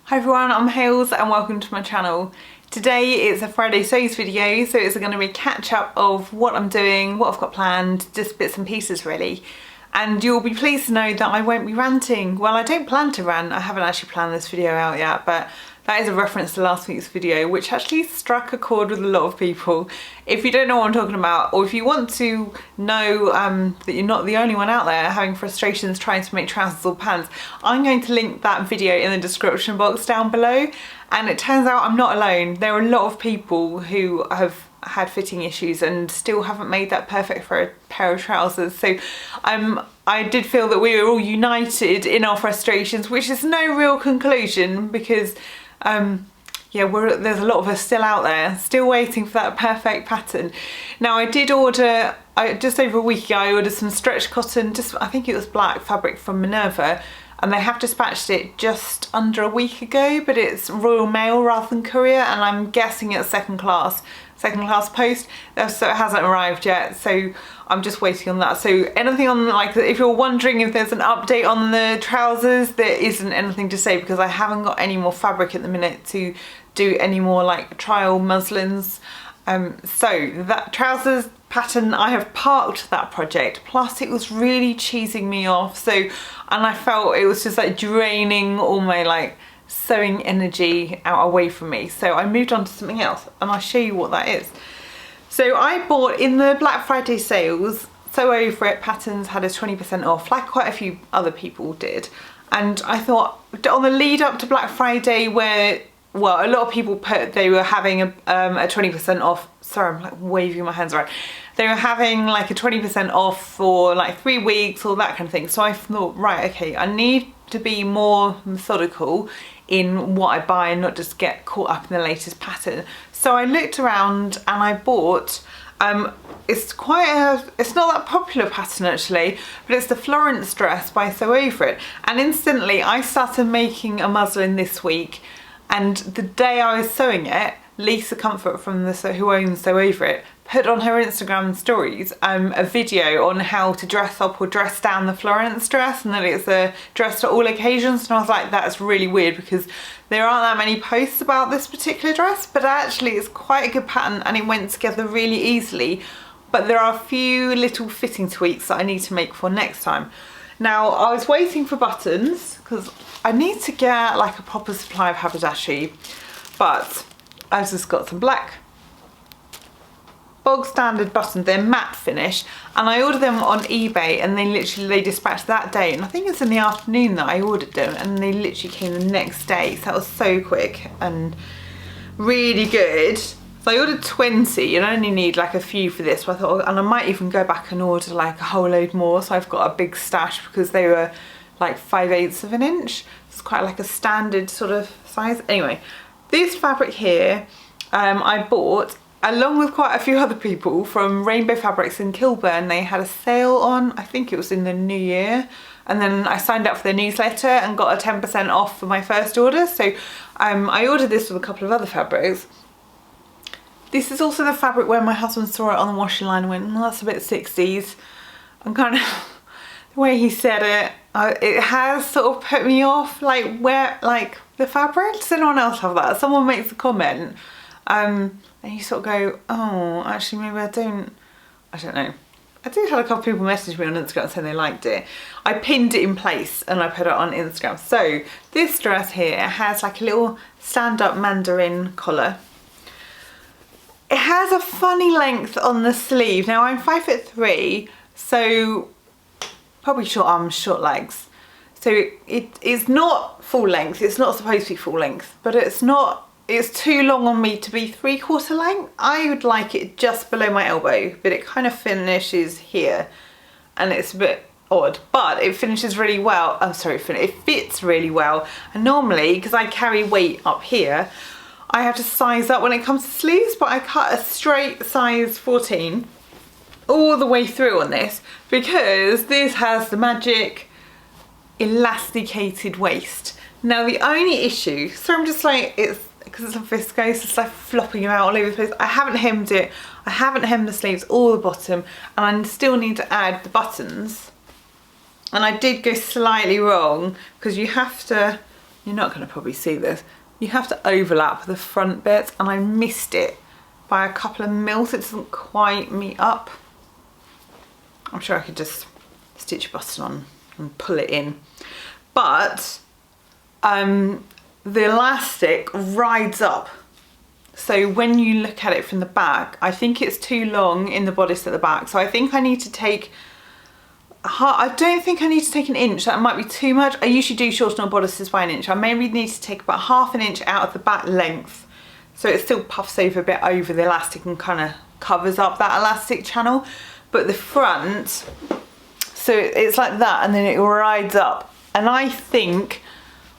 Hi everyone, I'm Hales and welcome to my channel. Today is a Friday sews video, so it's going to be a catch up of what I'm doing, what I've got planned, just bits and pieces really. And you'll be pleased to know that I won't be ranting. Well, I don't plan to rant, I haven't actually planned this video out yet, but that is a reference to last week's video, which actually struck a chord with a lot of people. If you don't know what I'm talking about, or if you want to know that you're not the only one out there having frustrations trying to make trousers or pants, I'm going to link that video in the description box down below. And it turns out I'm not alone. There are a lot of people who have had fitting issues and still haven't made that perfect for a pair of trousers. So I did feel that we were all united in our frustrations, which is no real conclusion because yeah, there's a lot of us still out there, still waiting for that perfect pattern. Now I did order, just over a week ago, I ordered some stretch cotton, I think it was black fabric from Minerva, and they have dispatched it just under a week ago, but it's Royal Mail rather than courier, and I'm guessing it's second class post, so it hasn't arrived yet, so I'm just waiting on that. So anything on, like, if you're wondering if there's an update on the trousers, there isn't anything to say because I haven't got any more fabric at the minute to do any more like trial muslins. So that trousers pattern, I have parked that project, plus it was really cheesing me off, so, and I felt it was just like draining all my like sewing energy out away from me, so I moved on to something else, and I'll show you what that is. So I bought in the Black Friday sales, Sew Over It patterns had a 20% off, like quite a few other people did, and I thought on the lead up to Black Friday, where, well, a lot of people put they were having a 20% off. Sorry, I'm like waving my hands around. They were having like a 20% off for like 3 weeks or that kind of thing. So I thought, right, okay, I need to be more methodical in what I buy and not just get caught up in the latest pattern. So I looked around and I bought, it's not that popular pattern actually, but it's the Florence dress by Sew Over It. And instantly I started making a muslin this week, and the day I was sewing it, Lisa Comfort from who owns Sew Over It put on her Instagram stories a video on how to dress up or dress down the Florence dress, and that it's a dress to all occasions. And I was like, that's really weird because there aren't that many posts about this particular dress, but actually it's quite a good pattern and it went together really easily. But there are a few little fitting tweaks that I need to make for next time. Now I was waiting for buttons because I need to get like a proper supply of haberdashery, but I've just got some black bog standard buttons. They're matte finish, and I ordered them on eBay, and they dispatched that day, and I think it's in the afternoon that I ordered them, and they literally came the next day, so that was so quick and really good. So I ordered 20 and I only need like a few for this, so I thought, and I might even go back and order like a whole load more, so I've got a big stash because they were like 5/8 of an inch. It's quite like a standard sort of size. Anyway, this fabric here I bought along with quite a few other people from Rainbow Fabrics in Kilburn. They had a sale on, I think it was in the new year, and then I signed up for their newsletter and got a 10% off for my first order. So I ordered this with a couple of other fabrics. This is also the fabric where my husband saw it on the washing line and went, oh, that's a bit 60s. I'm kind of, the way he said it, it has sort of put me off, like where, like the fabric. Does anyone else have that? Someone makes a comment and you sort of go, oh, actually maybe I don't know. I did have a couple of people message me on Instagram saying they liked it. I pinned it in place and I put it on Instagram. So this dress here has like a little stand-up mandarin collar. It has a funny length on the sleeve. Now I'm 5'3", so probably short arms, short legs. So it is not full length. It's not supposed to be full length, but it's too long on me to be 3/4 length. I would like it just below my elbow, but it kind of finishes here and it's a bit odd, but it finishes really well. I'm sorry, it fits really well. And normally, because I carry weight up here, I have to size up when it comes to sleeves, but I cut a straight size 14 all the way through on this because this has the magic elasticated waist. Now the only issue, so I'm just like, because it's a viscose, it's like flopping about all over the place. I haven't hemmed it, I haven't hemmed the sleeves or the bottom, and I still need to add the buttons. And I did go slightly wrong because you have to you're not going to probably see this, you have to overlap the front bits, and I missed it by a couple of mils. It doesn't quite meet up. I'm sure I could just stitch a button on and pull it in. But the elastic rides up. So when you look at it from the back, I think it's too long in the bodice at the back. So I think I need to take, I don't think I need to take an inch. That might be too much. I usually do shorten our bodices by an inch. I maybe need to take about half an inch out of the back length. So it still puffs over a bit over the elastic and kind of covers up that elastic channel. But the front, so it's like that, and then it rides up. And I think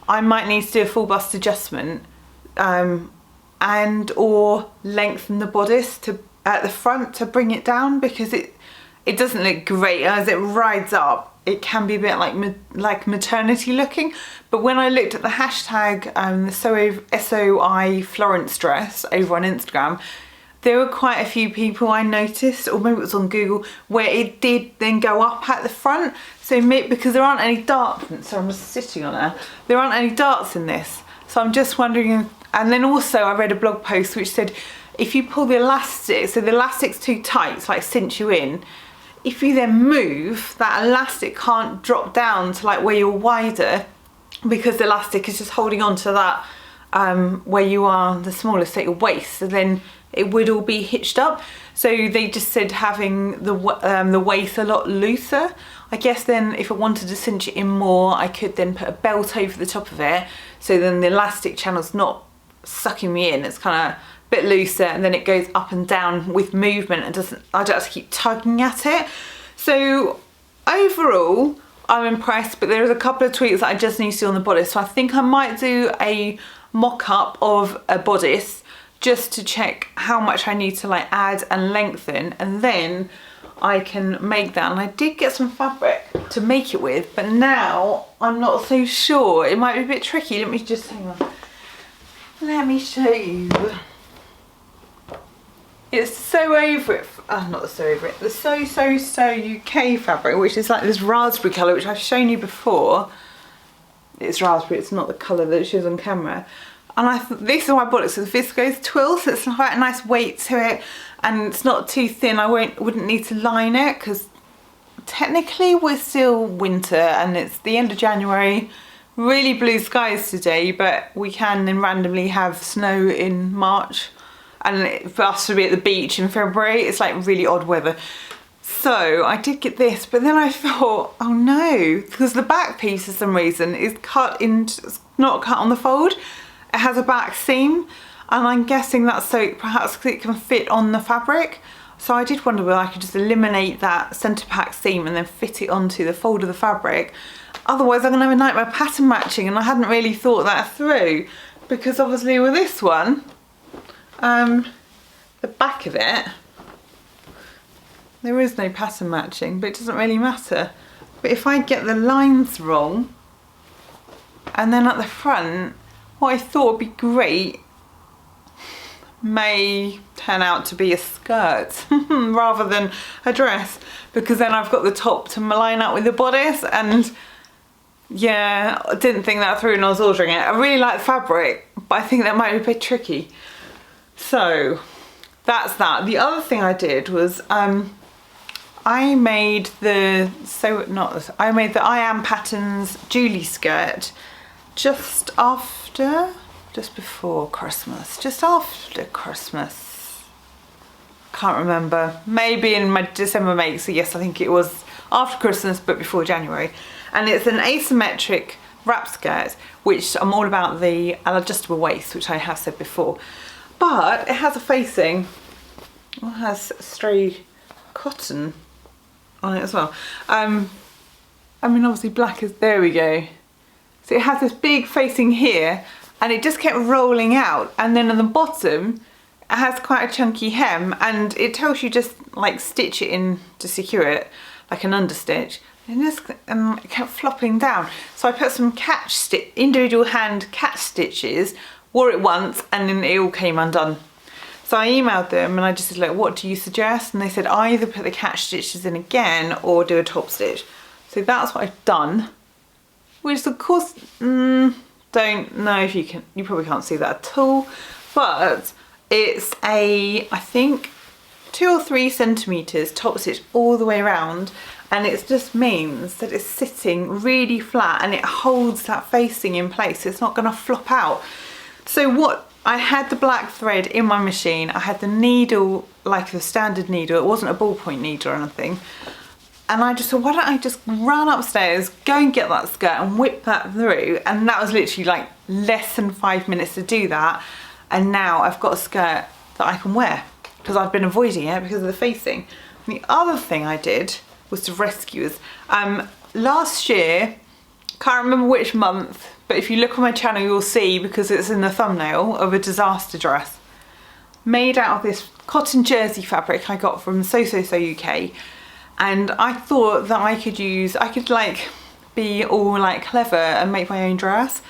I might need to do a full bust adjustment and or lengthen the bodice to at the front to bring it down, because it doesn't look great as it rides up. It can be a bit like maternity looking. But when I looked at the hashtag the SOI Florence dress over on Instagram, there were quite a few people I noticed, or maybe it was on Google, where it did then go up at the front. So because there aren't any darts, so I'm just sitting on her, there aren't any darts in this. So I'm just wondering, and then also I read a blog post which said, if you pull the elastic, so the elastic's too tight, it's like cinch you in, if you then move, that elastic can't drop down to like where you're wider, because the elastic is just holding on to that where you are the smallest at your waist. So then it would all be hitched up. So they just said having the waist a lot looser. I guess then if I wanted to cinch it in more, I could then put a belt over the top of it. So then the elastic channel's not sucking me in. It's kind of a bit looser, and then it goes up and down with movement and I don't have to keep tugging at it. So overall, I'm impressed, but there's a couple of tweaks that I just need to do on the bodice. So I think I might do a mock-up of a bodice just to check how much I need to like add and lengthen, and then I can make that. And I did get some fabric to make it with, but now I'm not so sure. It might be a bit tricky. Let me just, hang on. Let me show you. It's So Over It, not the So Over It, the So UK fabric, which is like this raspberry colour, which I've shown you before. It's raspberry, it's not the colour that it shows on camera. And this is why I bought it, so the viscose twill, so it's quite a nice weight to it, and it's not too thin. I wouldn't need to line it, because technically we're still winter and it's the end of January. Really blue skies today, but we can then randomly have snow in March, and for us to be at the beach in February, it's like really odd weather. So I did get this, but then I thought, oh no, because the back piece for some reason is it's not cut on the fold. It has a back seam, and I'm guessing that's so perhaps it can fit on the fabric. So I did wonder whether I could just eliminate that centre pack seam and then fit it onto the fold of the fabric. Otherwise I'm going to have a nightmare pattern matching, and I hadn't really thought that through, because obviously with this one, the back of it, there is no pattern matching, but it doesn't really matter. But if I get the lines wrong, and then at the front, what I thought would be great may turn out to be a skirt rather than a dress, because then I've got the top to line up with the bodice. And yeah, I didn't think that through when I was ordering it. I really like the fabric, but I think that might be a bit tricky. So that's that. The other thing I did was I made the I Am Patterns Julie skirt just before Christmas, just after Christmas. Can't remember. Maybe in my December make. So yes, I think it was after Christmas, but before January. And it's an asymmetric wrap skirt, which I'm all about the adjustable waist, which I have said before. But it has a facing, it has stray cotton on it as well. I mean, obviously black is, there we go. So it has this big facing here, and it just kept rolling out. And then on the bottom, it has quite a chunky hem, and it tells you just like stitch it in to secure it, like an understitch. And it kept flopping down. So I put some individual hand catch stitches, wore it once, and then it all came undone. So I emailed them and I just said, like, what do you suggest? And they said either put the catch stitches in again or do a top stitch. So that's what I've done, which of course don't know if you can, you probably can't see that at all, but it's a, I think 2 or 3 centimeters top stitch all the way around, and it just means that it's sitting really flat and it holds that facing in place. It's not going to flop out. So what, I had the black thread in my machine, I had the needle like the standard needle, it wasn't a ballpoint needle or anything, and I just thought, why don't I just run upstairs, go and get that skirt and whip that through, and that was literally like less than 5 minutes to do that, and now I've got a skirt that I can wear because I've been avoiding it because of the facing. And the other thing I did was to rescuers. Last year, can't remember which month, but if you look on my channel you'll see, because it's in the thumbnail, of a disaster dress made out of this cotton jersey fabric I got from Sew UK, and I thought that I could like be all like clever and make my own dress.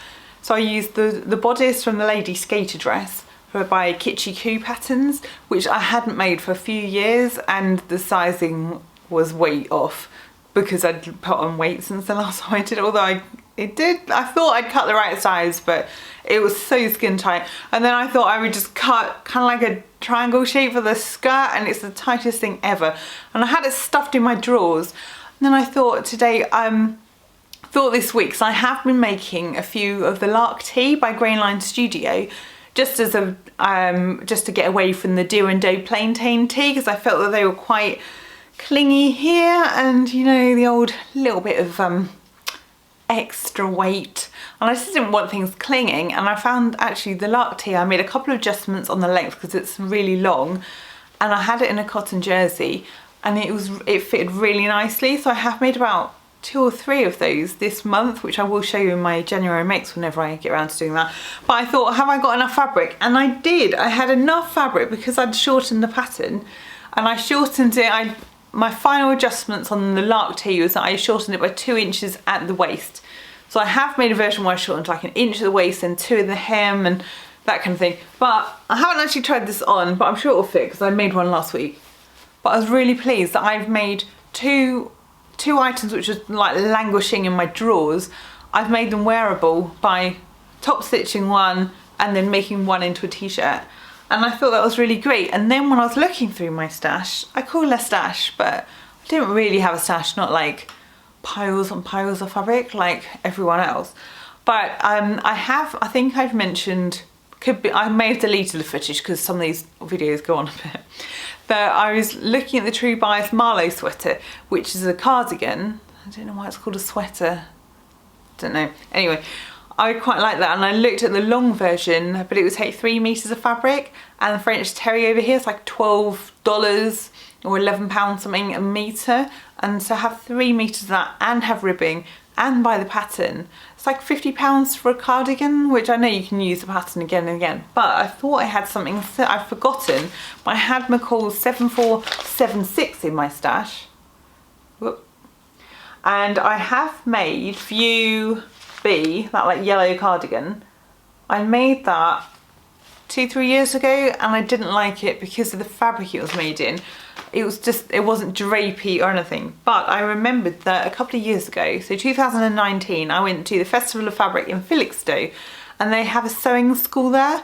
So I used the bodice from the lady skater dress by Kitschy Coo patterns, which I hadn't made for a few years, and the sizing was way off because I'd put on weight since the last time I did it, although I thought I'd cut the right size, but it was so skin tight. And then I thought I would just cut kind of like a triangle shape for the skirt, and it's the tightest thing ever. And I had it stuffed in my drawers. And then I thought today, this week, so I have been making a few of the Lark Tee by Grainline Studio, just as a, just to get away from the Deer and Doe Plaintain tee, because I felt that they were quite clingy here, and you know, the old little bit of extra weight, and I just didn't want things clinging. And I found actually the Lark Tee, I made a couple of adjustments on the length because it's really long, and I had it in a cotton jersey, and it fitted really nicely. So I have made about 2 or 3 of those this month, which I will show you in my January makes whenever I get around to doing that. But I thought, have I got enough fabric? And I did. I had enough fabric because I'd shortened the pattern, and I shortened it. My final adjustments on the Lark Tee was that I shortened it by 2 inches at the waist. So I have made a version where I shortened like 1 inch at the waist and 2 in the hem and that kind of thing. But I haven't actually tried this on, but I'm sure it'll fit because I made one last week. But I was really pleased that I've made two items which was like languishing in my drawers. I've made them wearable by top stitching one and then making one into a t-shirt. And I thought that was really great. And then when I was looking through my stash, I call it a stash, but I didn't really have a stash, not like piles and piles of fabric like everyone else. But I think I've mentioned, I may have deleted the footage because some of these videos go on a bit. But I was looking at the True Bias Marlo sweater, which is a cardigan. I don't know why it's called a sweater. Don't know. Anyway, I quite like that, and I looked at the long version, but it would take 3 meters of fabric, and the French terry over here is like $12 or £11 something a meter, and so have 3 meters of that and have ribbing and buy the pattern. It's like £50 for a cardigan, which I know you can use the pattern again and again, but I thought I had something that I've forgotten. But I had McCall's 7476 in my stash. Whoop. And I have made View B, that like yellow cardigan. I made that 2-3 years ago, and I didn't like it because of the fabric it was made in. It wasn't drapey or anything. But I remembered that a couple of years ago, so 2019, I went to the Festival of Fabric in Felixstowe, and they have a sewing school there.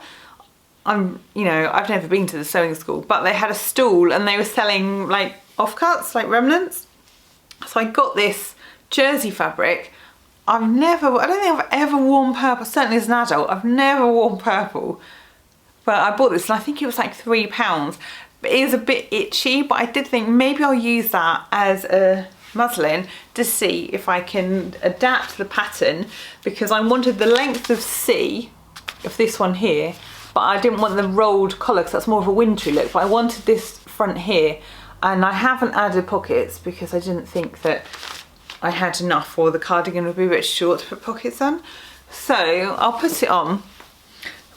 I've never been to the sewing school, but they had a stall and they were selling like offcuts, like remnants. So I got this jersey fabric. I don't think I've ever worn purple, certainly as an adult, I've never worn purple. But I bought this and I think it was like £3. But it is a bit itchy, but I did think maybe I'll use that as a muslin to see if I can adapt the pattern, because I wanted the length of C, of this one here, but I didn't want the rolled collar because that's more of a wintry look, but I wanted this front here, and I haven't added pockets because I didn't think that I had enough, or the cardigan would be a bit short to put pockets on. So I'll put it on,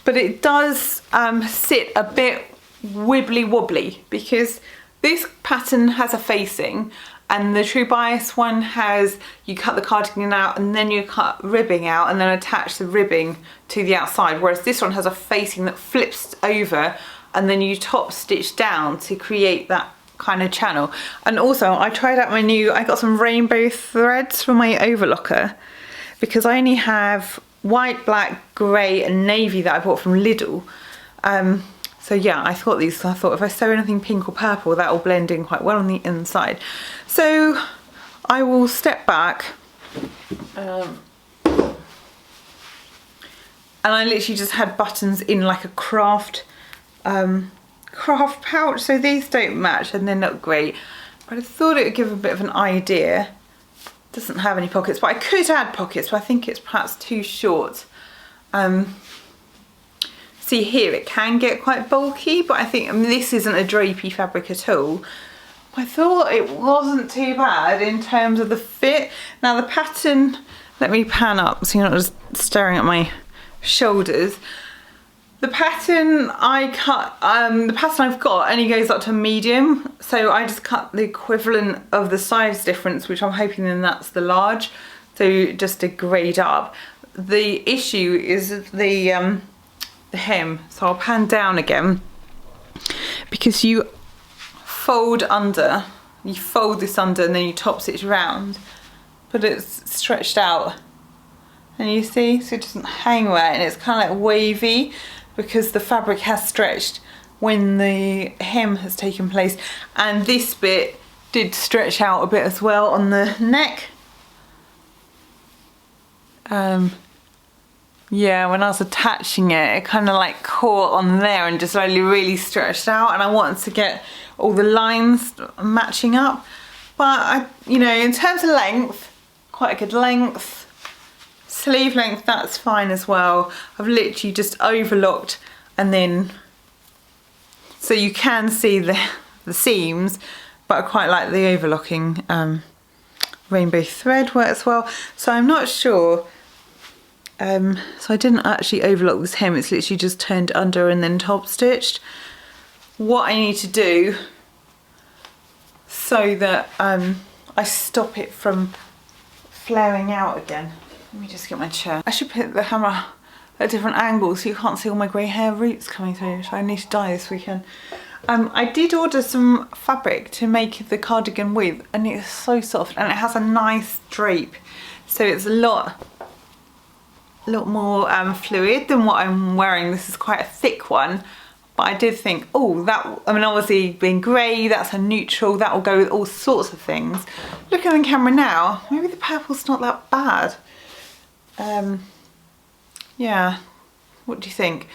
but it does sit a bit wibbly wobbly because this pattern has a facing, and the True Bias one has, you cut the cardigan out and then you cut ribbing out and then attach the ribbing to the outside, whereas this one has a facing that flips over and then you top stitch down to create that kind of channel. And also I tried out I got some rainbow threads from my overlocker because I only have white, black, grey and navy that I bought from Lidl. So yeah, I thought if I sew anything pink or purple, that will blend in quite well on the inside. So I will step back. And I literally just had buttons in like a craft pouch, so these don't match and they're not great, but I thought it would give a bit of an idea. Doesn't have any pockets, but I could add pockets, but I think it's perhaps too short. See here, it can get quite bulky, but I think, I mean, this isn't a drapey fabric at all. I thought it wasn't too bad in terms of the fit. Now the pattern, let me pan up so you're not just staring at my shoulders. The pattern I cut, the pattern I've got only goes up to medium, so I just cut the equivalent of the size difference, which I'm hoping then that's the large, so just a grade up. The issue is the hem, so I'll pan down again, because you fold under, you fold this under and then you top stitch round, but it's stretched out, and you see, so it doesn't hang right, and it's kind of like wavy because the fabric has stretched when the hem has taken place, and this bit did stretch out a bit as well on the neck. Yeah, when I was attaching it, it kind of like caught on there and just slowly really stretched out, and I wanted to get all the lines matching up. But you know, in terms of length, quite a good length. Sleeve length, that's fine as well. I've literally just overlocked, and then, so you can see the seams, but I quite like the overlocking. Rainbow thread works well. So I'm not sure. So I didn't actually overlock this hem, it's literally just turned under and then top stitched. What I need to do so that I stop it from flaring out again. Let me just get my chair. I should put the hammer at different angles so you can't see all my grey hair roots coming through, so I need to dye this weekend. I did order some fabric to make the cardigan with, and it's so soft and it has a nice drape, so it's a lot more fluid than what I'm wearing. This is quite a thick one, but I did think, oh, that, I mean, obviously being grey, that's a neutral, that will go with all sorts of things. Looking on camera now, maybe the purple's not that bad. Yeah, what do you think?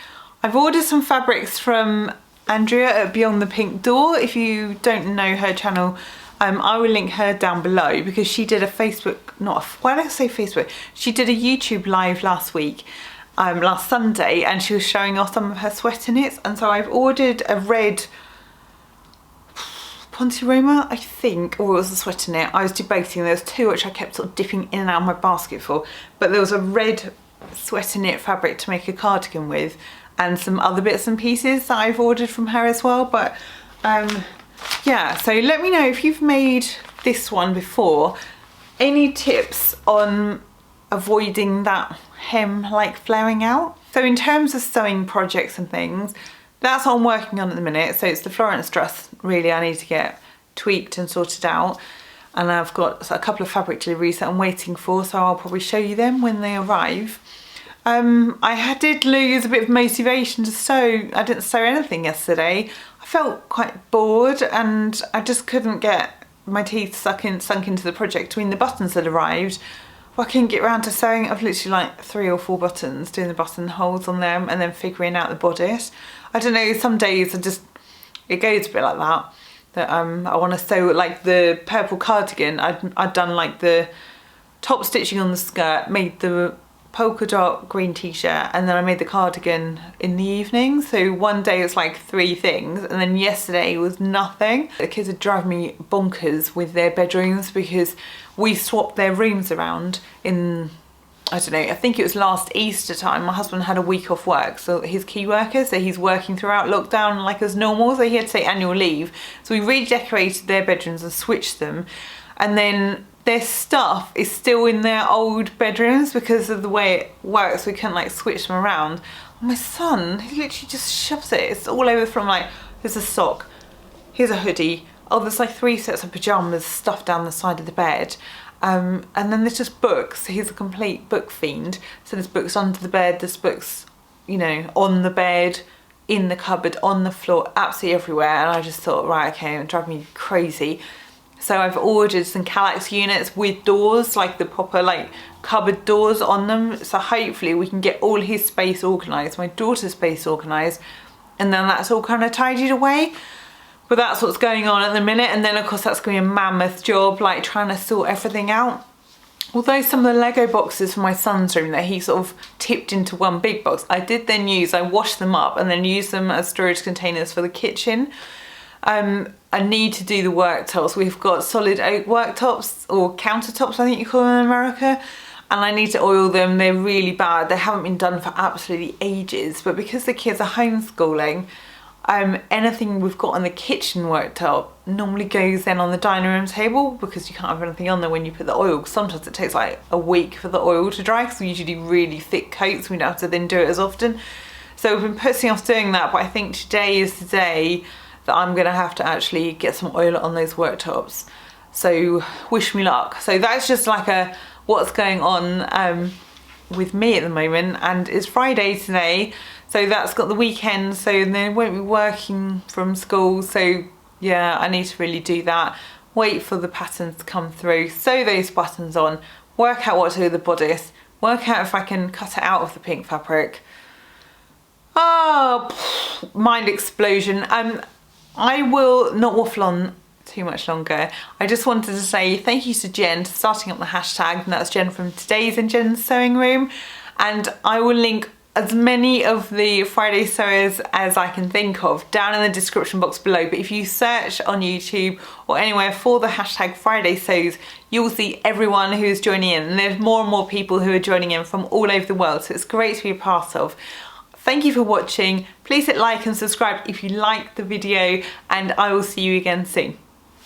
I've ordered some fabrics from Andrea at Beyond the Pink Door. If you don't know her channel, I will link her down below, because she did a Facebook, why did I say Facebook? She did a YouTube live last week, last Sunday, and she was showing off some of her sweater knits, and so I've ordered a red Ponte Roma, I think, or it was a sweater knit. I was debating, there was two which I kept sort of dipping in and out of my basket for, but there was a red sweater knit fabric to make a cardigan with, and some other bits and pieces that I've ordered from her as well. But yeah, so let me know if you've made this one before. Any tips on avoiding that hem like flaring out? So in terms of sewing projects and things, that's what I'm working on at the minute. So it's the Florence dress really I need to get tweaked and sorted out, and I've got a couple of fabric deliveries that I'm waiting for, so I'll probably show you them when they arrive. I did lose a bit of motivation to sew. I didn't sew anything yesterday. I felt quite bored and I just couldn't get my teeth sunk into the project. Between the buttons that arrived, I couldn't get around to sewing. I've literally like 3 or 4 buttons, doing the buttonholes on them and then figuring out the bodice. I don't know, some days it goes a bit like that. That I want to sew like the purple cardigan. I'd done like the top stitching on the skirt, made the polka dot green t-shirt, and then I made the cardigan in the evening. So one day it was like 3 things, and then yesterday was nothing. The kids are driving me bonkers with their bedrooms because we swapped their rooms around in, I don't know, I think it was last Easter time. My husband had a week off work, so he's key worker, so he's working throughout lockdown like as normal, so he had to take annual leave. So we redecorated their bedrooms and switched them, and then their stuff is still in their old bedrooms because of the way it works. We can't like switch them around. And my son, he literally just shoves it. It's all over from like, here's a sock, here's a hoodie, oh there's like 3 sets of pyjamas stuffed down the side of the bed. And then there's just books. He's a complete book fiend. So there's books under the bed, there's books, you know, on the bed, in the cupboard, on the floor, absolutely everywhere. And I just thought, right, okay, it drives me crazy. So I've ordered some Kallax units with doors, like the proper like cupboard doors on them. So hopefully we can get all his space organised, my daughter's space organised, and then that's all kind of tidied away. But that's what's going on at the minute. And then of course that's going to be a mammoth job, like trying to sort everything out. Although some of the Lego boxes for my son's room that he sort of tipped into one big box, I did then I washed them up and then used them as storage containers for the kitchen. I need to do the worktops. We've got solid oak worktops, or countertops I think you call them in America, and I need to oil them. They're really bad. They haven't been done for absolutely ages, but because the kids are homeschooling, anything we've got on the kitchen worktop normally goes then on the dining room table, because you can't have anything on there when you put the oil. Sometimes it takes like a week for the oil to dry, because we usually do really thick coats. We don't have to then do it as often. So we've been putting off doing that, but I think today is the day that I'm gonna have to actually get some oil on those worktops. So wish me luck. So that's just like a what's going on with me at the moment. And it's Friday today, so that's got the weekend, so they won't be working from school. So yeah, I need to really do that. Wait for the patterns to come through, sew those buttons on, work out what to do with the bodice, work out if I can cut it out of the pink fabric. Oh, mind explosion. I will not waffle on too much longer. I just wanted to say thank you to Jen for starting up the hashtag, and that's Jen from Today's and Jen's Sewing Room. And I will link as many of the Friday sewers as I can think of down in the description box below. But if you search on YouTube or anywhere for the hashtag Friday Sews, you'll see everyone who is joining in. And there's more and more people who are joining in from all over the world, so it's great to be a part of. Thank you for watching. Please hit like and subscribe if you liked the video, and I will see you again soon.